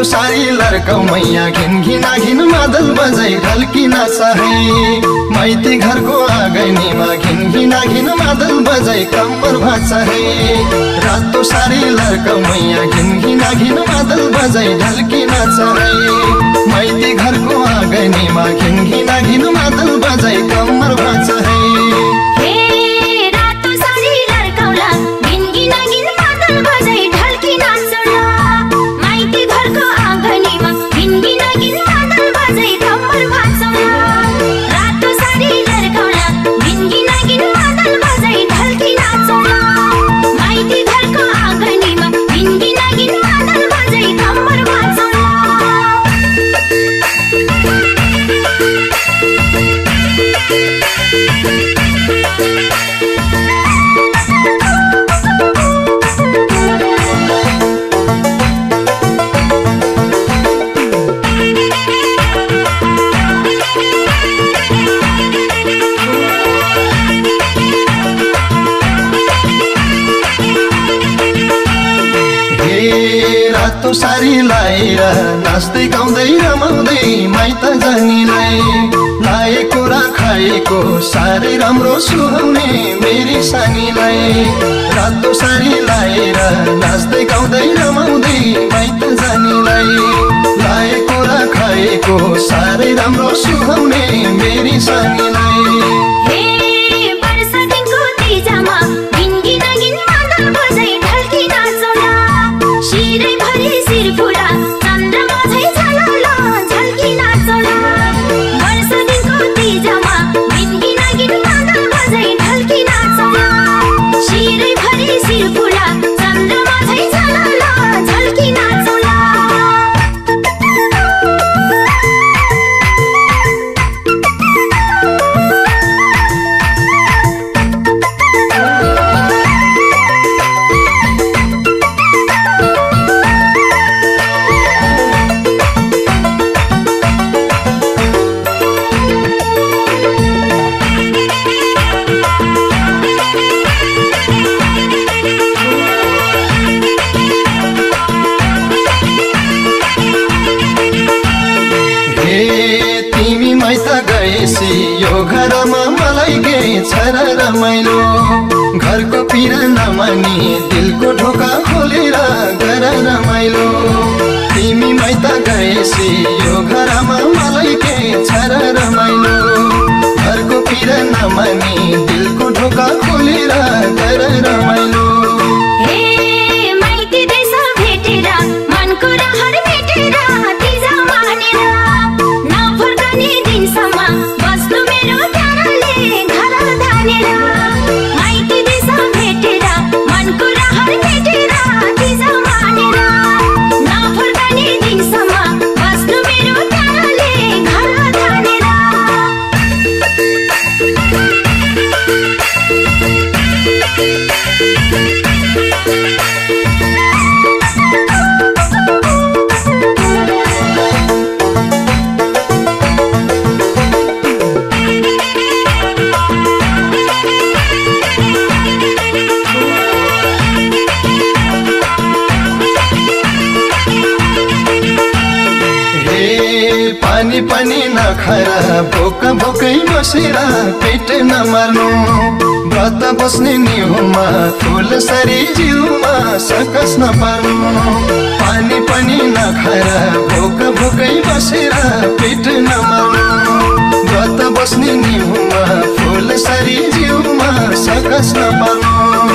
रातो सारी लर्काउ मैया घिन घिना घिन मादल बजाई ढल्किन चाहे माइती घरको आँगनीमा घिन घिना घिन मादल बजाई कम्बर भाचा है रातो सारी लर्काउ मैया घिन घिना घिन मादल बजाई ढल्किन चाहे माइती घरको आँगनीमा घिन घिना घिन मादल बजाई कम्बर भाचा है रातो सारी लाएर नाच्दै गाउँदै रमाउँदै माइत जानीलाई लाएको र खाएको साह्रै राम्रो सुहाउने मेरी सानीलाई रातो सारी लाएर नाच्दै गाउँदै रमाउँदै माइत जानीलाई लाएको र खाएको साह्रै राम्रो सुहाउने मेरी सानीलाई तिमी माइत गएसी यो घरमा मलाई के छ र रमाइलो घरको पिर नमानी दिलको ढोका खोलेर गर रमाइलो तिमी माइत गएसी यो घरमा मलाई के छ र रमाइलो घरको पिर नमानी दिलको ढोका खोलेर गर रमाइलो पानी पनि नखाएर भोक भोकै बसेर पेट नमार्नु व्रत बस्ने निहुमा फुल सरी जिउमा सकस नपार्नु पानी पनि नखाएर भोक भोकै बसेर पेट नमार्नु व्रत बस्ने निहुमा फुल सरी जिउमा सकस नपार्नु